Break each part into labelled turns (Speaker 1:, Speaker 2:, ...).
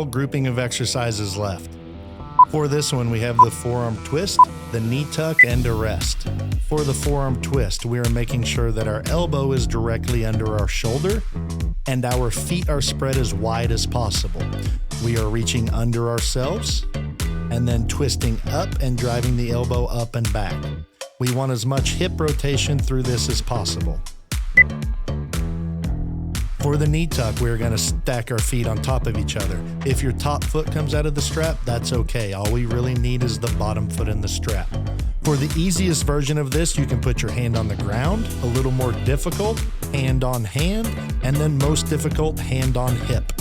Speaker 1: grouping of exercises left. For this one, we have the forearm twist, the knee tuck, and a rest. For the forearm twist, we are making sure that our elbow is directly under our shoulder and our feet are spread as wide as possible. We are reaching under ourselves and then twisting up and driving the elbow up and back. We want as much hip rotation through this as possible. For the knee tuck, we're going to stack our feet on top of each other. If your top foot comes out of the strap, that's okay. All we really need is the bottom foot in the strap. For the easiest version of this, you can put your hand on the ground. A little more difficult, hand on hand, and then most difficult, hand on hip.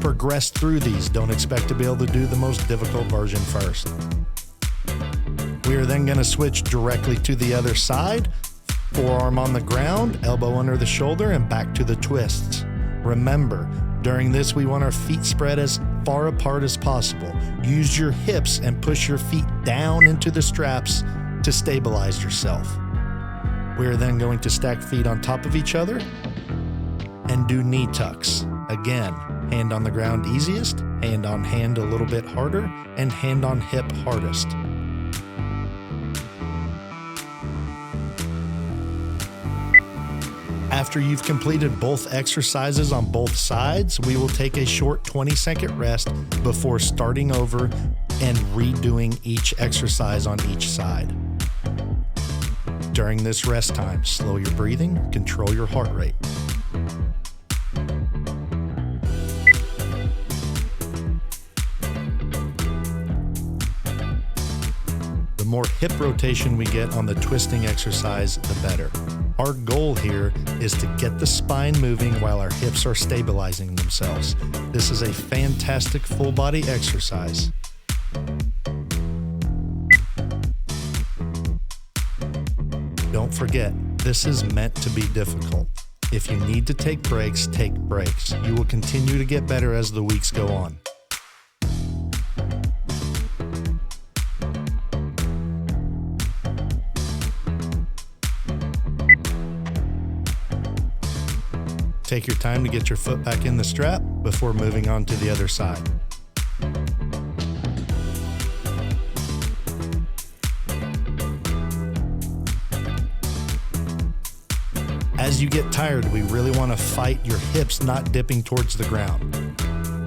Speaker 1: Progress through these. Don't expect to be able to do the most difficult version first. We are then going to switch directly to the other side. Forearm on the ground, elbow under the shoulder, and back to the twists. Remember, during this we want our feet spread as far apart as possible. Use your hips and push your feet down into the straps to stabilize yourself. We are then going to stack feet on top of each other and do knee tucks. Again, hand on the ground easiest, hand on hand a little bit harder, and hand on hip hardest. After you've completed both exercises on both sides, we will take a short 20-second rest before starting over and redoing each exercise on each side. During this rest time, slow your breathing, control your heart rate. The more hip rotation we get on the twisting exercise, the better. Our goal here is to get the spine moving while our hips are stabilizing themselves. This is a fantastic full body exercise. Don't forget, this is meant to be difficult. If you need to take breaks, take breaks. You will continue to get better as the weeks go on. Take your time to get your foot back in the strap before moving on to the other side. As you get tired, we really want to fight your hips not dipping towards the ground.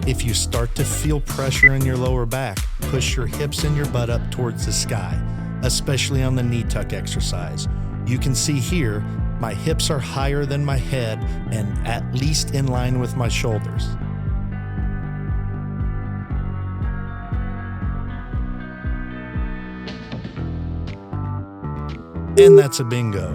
Speaker 1: If you start to feel pressure in your lower back, push your hips and your butt up towards the sky, especially on the knee tuck exercise. You can see here, my hips are higher than my head and at least in line with my shoulders. And that's a bingo.